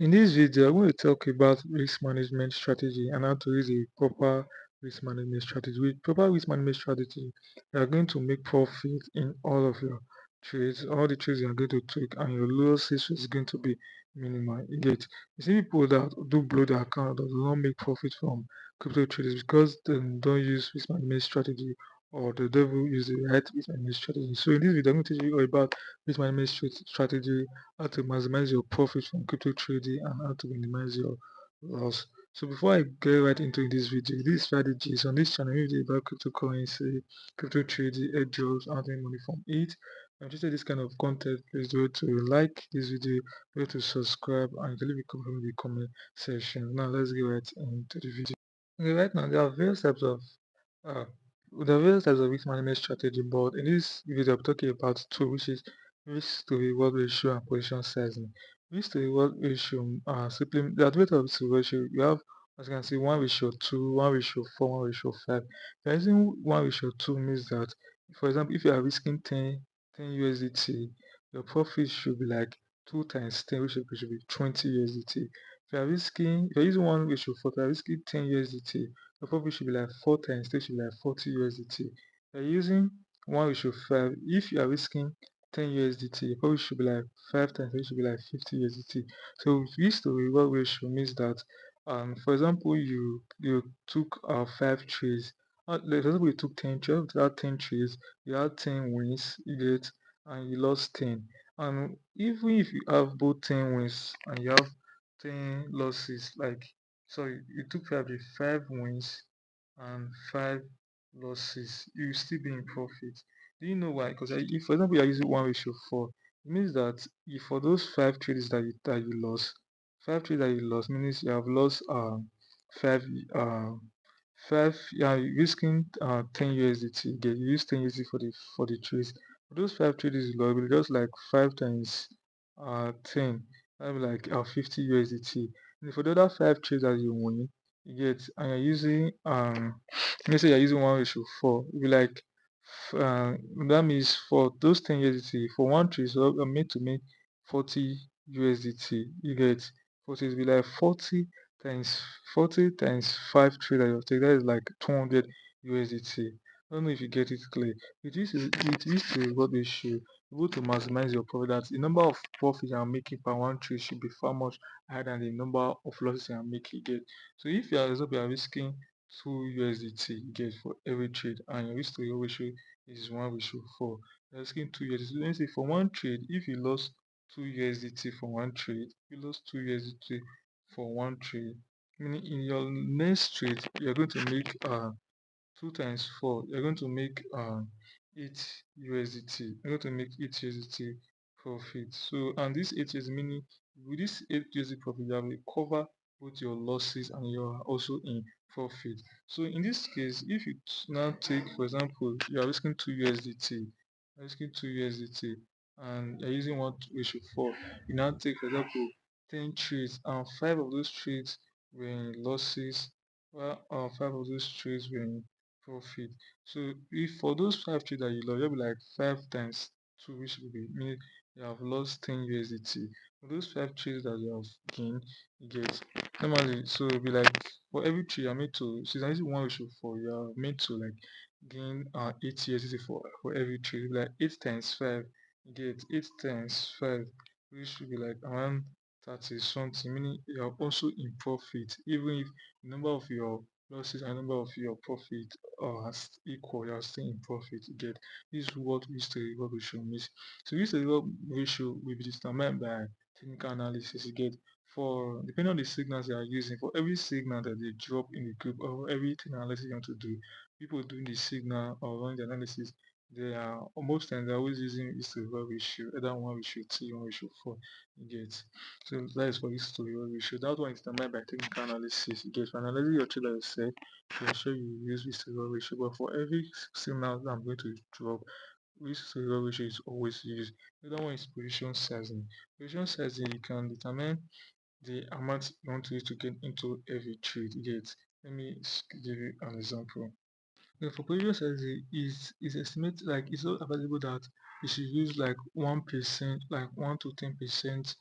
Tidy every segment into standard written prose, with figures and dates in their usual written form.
In this video, I'm going to talk about risk management strategy and how to use a proper risk management strategy. With proper risk management strategy, you are going to make profit in all of your trades, all the trades you are going to take, and your losses is going to be minimal. You see people that do blow their account or do not make profit from crypto traders because they don't use risk management strategy or the devil use the right risk management strategy. So in this video, I'm going to teach you all about risk management strategy, how to maximize your profit from crypto trading, and how to minimize your loss. So before I get right into this video, these strategies on this channel, we do about cryptocurrency, crypto trading, airdrops, earning money from it. I'm interested in this kind of content. Please do it to like this video, do it to subscribe, and you can leave a comment in the comment section. Now let's get right into the video. Okay, right now there are various types of uh, risk management strategy, but in this video I'm talking about two, which is risk to reward ratio and position sizing. Risk to reward ratio simply the advantage of risk to reward ratio, you have, as you can see, 1:2, 1:4, 1:5. If you're using 1:2 means that, for example, if you are risking 10 USDT, your profit should be like 2 times 10, which should be 20 USDT. If you're using 1:4, if you're risking 10 USDT, your profit should be like 4 times 3, should be like 40 USDT. If you're using 1:5, if you are risking 10 USDT, your profit should be like 5 times 3, should be like 50 USDT. So risk to reward ratio means that, for example, you took 5 trades. For example, you took 10 trades. After that 10 trades, you had 10 wins, and you lost 10. And even if you have both 10 wins and you have 10 losses, like, so you took 5 wins and 5 losses, you still be in profit. Do you know why? Because if, for example, you are using 1:4, it means that if for those 5 trades that you lost, 5 trades that you lost means you have lost 5 you are risking 10 USDT. You use 10 USDT for the trades. For those 5 trades you lost, will just like 5 times 10, that will be like 50 USDT. And for the other 5 trades that you win, and you're using let's say you're using 1:4, it will be like uh, that means for those 10 USDT, for one trade, so I'm made to make 40 USDT. 40, it will be like 40 times 5 trade that you take, that is like 200 USDT. I don't know if you get it clear. With this is what we should be able to maximize your profit. That the number of profit you are making per one trade should be far much higher than the number of losses you are making. So if you are, example, you are risking 2 USDT for every trade, and your risk to reward ratio is 1:4, you're risking 2 USDT. Let's say for one trade, if you lost 2 USDT for one trade, you lost 2 USDT for one trade, meaning in your next trade you're going to make 2 times 4, you're going to make 8 USDT. You're going to make 8 USDT profit. So, and this 8 USDT, meaning with this 8 USDT profit, you have recovered both your losses and you're also in profit. So in this case, if you now take, for example, you are risking 2 USDT, and you're using 1:4, you now take, for example, 10 trades, and 5 of those trades were in losses, well, 5 of those trades were in profit. So if for those 5 trades that you lost, you'll be like 5 times 2, which will be mean you have lost 10 USDT. For those 5 trades that you have gained, you get normally, so it'll be like for every trade you're made to, since I use 1:4, you are made to like gain 8 USDT for every trade. It'll be like 8 times 5, you get 8 times 5, which should be like around 30 something, meaning you are also in profit, even if the number of your losses and number of your profit as equal, you are still in profit. This is what risk to reward ratio means. So risk to reward ratio will be determined by technical analysis. For depending on the signals they are using, for every signal that they drop in the group or everything analysis you want to do, people doing the signal or running the analysis, they are most times they're always using risk to reward ratio, either 1:3, 1:4. You get so that is for risk to reward ratio. That one is determined by technical analysis. For analyzing your trade, like I said, to ensure you use risk to reward ratio. But for every signal that I'm going to drop, risk to reward ratio is always used. The other one is position sizing. Position sizing, you can determine the amount you want to use to get into every trade. Let me give you an example. For position sizing is estimated, like it's not available that you should use like 1%, like 1 to 10%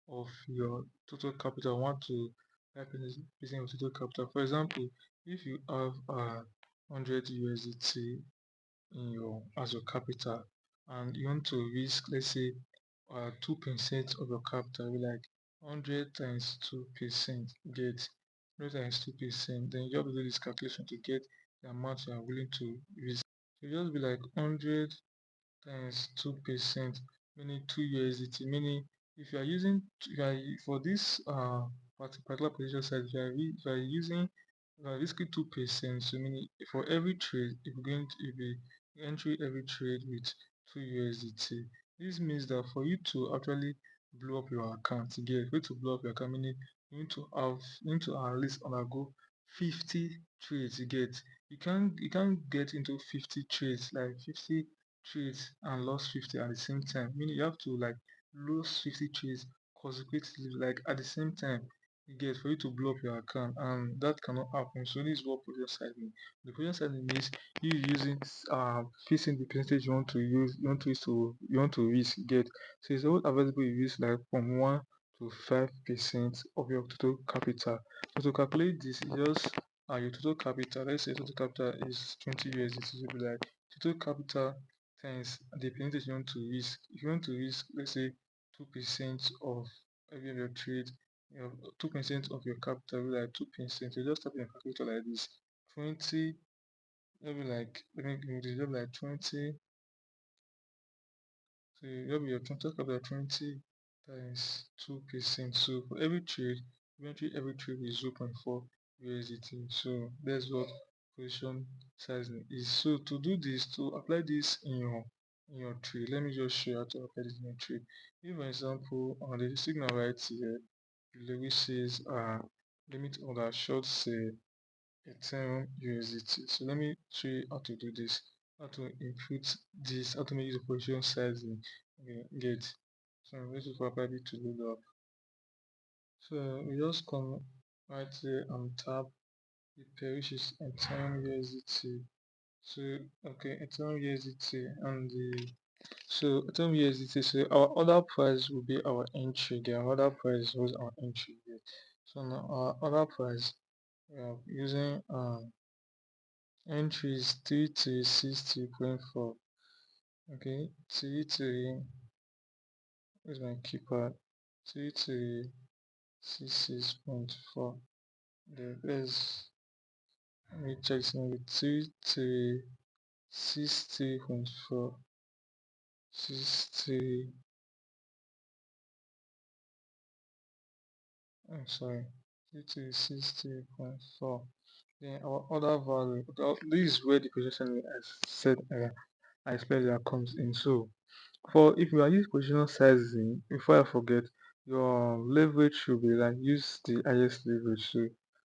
of your total capital, want to 5% of total capital. For example, if you have 100 USDT in your as your capital and you want to risk, let's say 2% of your capital, be like 100 times 2% get 100 times 2%, then you have to do this calculation to get the amount you are willing to risk. So you just be like 100 times 2%, meaning 2 USDT, meaning if you are using if you are, for this particular position size, if you are using risking 2%, so meaning for every trade, if you're going to be entering every trade with 2 USDT, this means that for you to actually blow up your account, again, for you to blow up your account, meaning you need to at least undergo 50 trades. You can't get into 50 trades, like 50 trades and lost 50 at the same time, meaning you have to like lose 50 trades consecutively, like at the same time, for you to blow up your account, and that cannot happen. So this is what position sizing. The position sizing means you using fixing the percentage you want to use, you want to risk, so it's all available. You use like from 1 to 5% of your total capital. So to calculate this, you just your total capital, let's say total capital is 20 USDT, so it will be like total capital times the percentage you want to risk. If you want to risk, let's say 2% of every of your trade, 2% of your capital, will be like 2%. You just type in a calculator like this. 20, that'll be like, let me give this, that'll be like 20. So that'll be your total capital 20 times 2%. So for every trade, eventually every trade is 0.4 USDT. So that's what position sizing is. So to do this, to apply this in your trade, let me just show you how to apply this in your trade. If for example on the signal right here, which says limit order short sale Ethereum USDT. So let me show you how to do this, how to input this, how to make the position sizing get. So I'm waiting for Bybit to load up. So we just come right here and tap the pair, which is Ethereum USDT. So okay, Ethereum USDT and the so Ethereum USDT. So our order price will be our entry there. Our order price was our entry there. So now our order price, we are using entry is 3360.4. Okay, 33 is my keypad. 3366.4. There's let me check some 3360.4. 60, I'm sorry, 3360.4. Then our other value, this is where the position I said I explained that comes in. So for if you are using positional sizing, before I forget, your leverage should be like use the highest leverage. So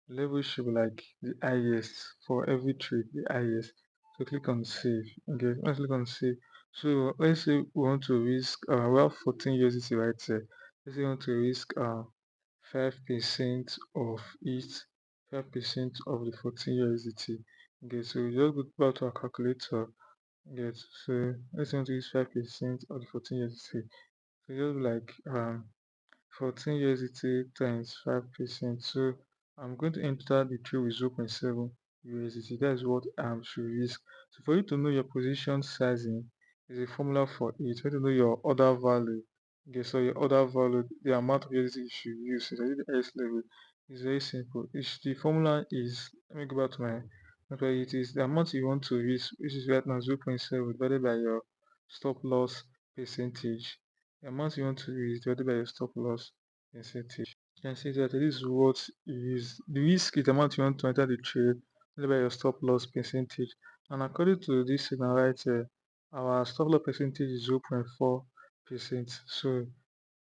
leverage should be like the highest for every trade, the highest. So click on save. Okay, let's click on save. So let's say we want to risk we have 14 USDT right here. Let's say we want to risk 5% of it, 5% of the 14 USDT. Okay, so we just go back to our calculator. Yes, so let's want to use 5% of the 14 USDT. So just like 14 USDT times 5%. So I'm going to enter the trade with 0.7 USDT. That is what I should risk. So for you to know your position sizing, is a formula for it. For you to know your order value. Okay, so your order value, the amount of USDT you should use, so the highest level is very simple. The formula is, let me go back to my okay, it is the amount you want to risk, which is right now 0.7 divided by your stop loss percentage. The amount you want to use divided by your stop loss percentage. You can see that this is what is the risk is the amount you want to enter the trade divided by your stop loss percentage. And according to this signal right here, our stop loss percentage is 0.4%. So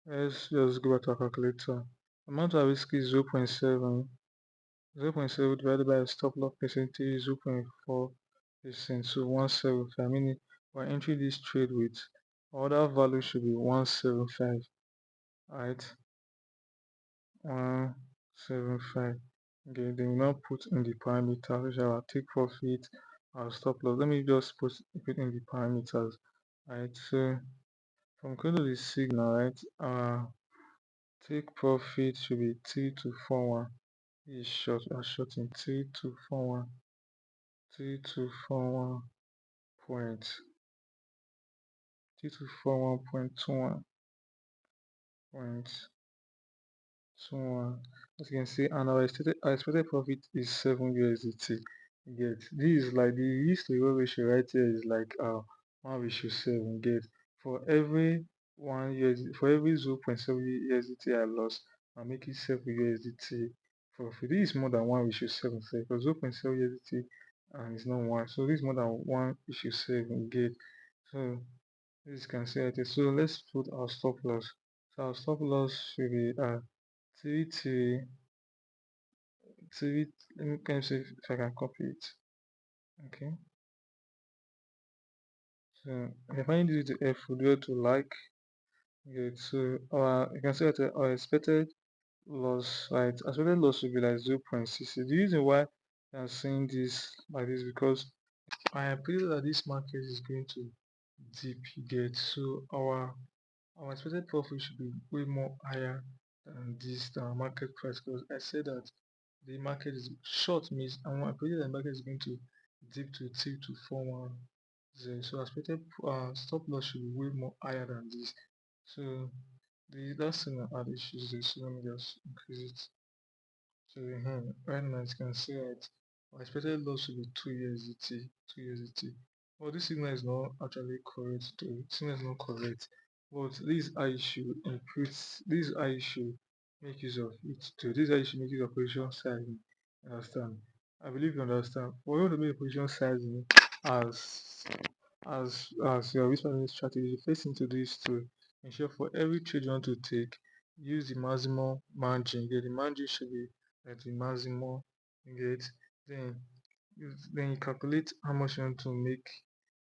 let's just go back to our calculator. Amount of risk is 0.7. 0.7 divided by the stop loss percentage is 0.4%. So 175, meaning we're entering this trade with order value should be 175, right? 175. Okay, then we now put in the parameters, which are our take profit, our stop loss. Let me just put in the parameters, right? So from going to the signal, right? Take profit should be 3241. This is short, shorting 3241, 3241 point 3241.21 point 21. As you can see, and our expected profit is 7 USDT. You get this is like the risk to reward ratio right here is like 1:7. Get for every 1 USD, for every 0.7 USDT I lost, I'm making 7 USDT profit. This is more than 1:7 because 0.7 USDT and it's not one. So this is more than 1:7. Get so this you can see right here. So let's put our stop loss. So our stop loss should be 3 3. Let me see if I can copy it. Okay. So I find this to F video to like. Good. So you can see that our expected loss, right? Expected loss will be like 0.6. The reason why I'm saying this like this because I am pretty that this market is going to dip. Get so our expected profit should be way more higher than this market price because I said that the market is short means I predict that the market is going to dip to 3241. So expected stop loss should be way more higher than this. So the last thing I add is this. So let me just increase it. So right now you can see that our expected loss will be 2 USDT, 2 USDT. Well, this signal is not actually correct though. Signal is not correct. But this is how you should input. This is how you should make use of it too. This is how you should make use of position sizing. Understand? I believe you understand. For you to make a position sizing as as your risk management strategy, the first thing to do is to ensure for every trade you want to take, use the maximum margin. The margin should be at the maximum. Get then you calculate how much you want to make,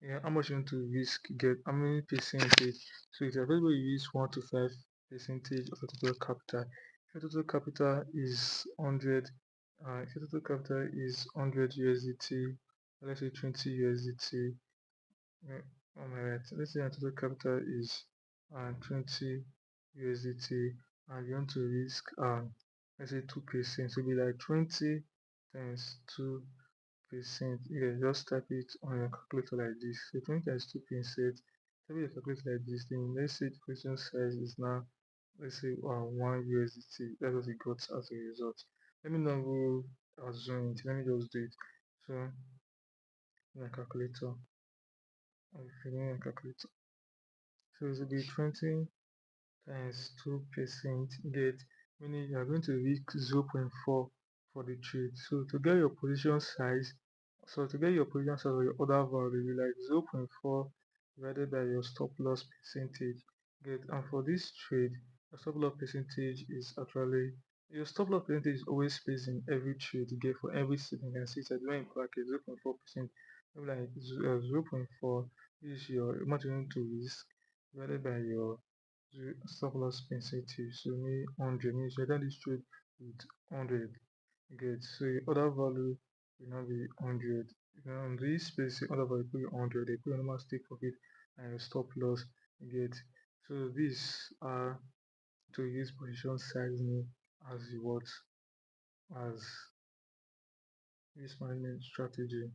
yeah, how much you want to risk, get how many percentage. So if you're available, you use 1 to 5% of your total capital. If your total capital is 100, if your total capital is 100 USDT, let's say 20 USDT. On my right, let's say your total capital is 20 USDT, and you want to risk let's say 2%. So it'll be like 20 times 2%. Yeah, just type it on your calculator like this. So 20 times 2%, type your calculator like this. Then let's say the question size is now, let's say 1 USDT. That's what it got as a result. Let me not go assume it. Let me just do it. So my calculator, I'm filling a calculator. So it will be 20 times 2% get, meaning you are going to reach 0.4 for the trade. So to get your position size, or your order value will be like 0.4 divided by your stop loss percentage. Get, and for this trade, your stop loss percentage is actually, your stop loss percentage is always placed in every trade you get for every signal. You can see it's in bracket 0.4%, maybe like 0.4 is your amount you want to risk divided by your stop loss percentage. So me 100 means you're done this trade with 100. Get, so your other value will not be 100. On this space, the other value will be 100. They put a normal stake profit and your stop loss. Get, so these are to use position sizing as the what, as risk management strategy.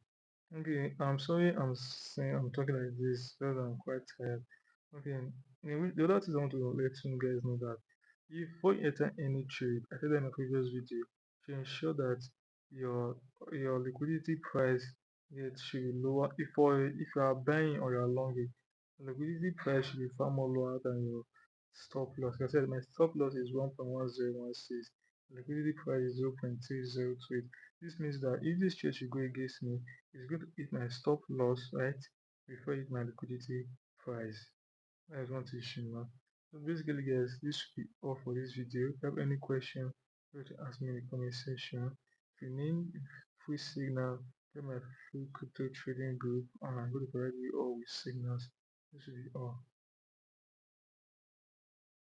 Okay, I'm sorry I'm saying I'm talking like this because I'm quite tired. Okay, the other thing I want to let you guys know that if before you enter any trade, I said that in my previous video, to ensure that your your liquidity price should be lower. If you are buying or you are longing, the liquidity price should be far more lower than your stop loss. Like I said my stop loss is 1.1016. Liquidity price is 0.3028. This means that if this trade should go against me, it's going to hit my stop loss, right, before it hit my liquidity price. That is one issue now. So basically guys, this should be all for this video. If you have any question, feel to ask me in the comment section. If you need free signal, get my free crypto trading group and I'm going to provide you all with signals. This should be all.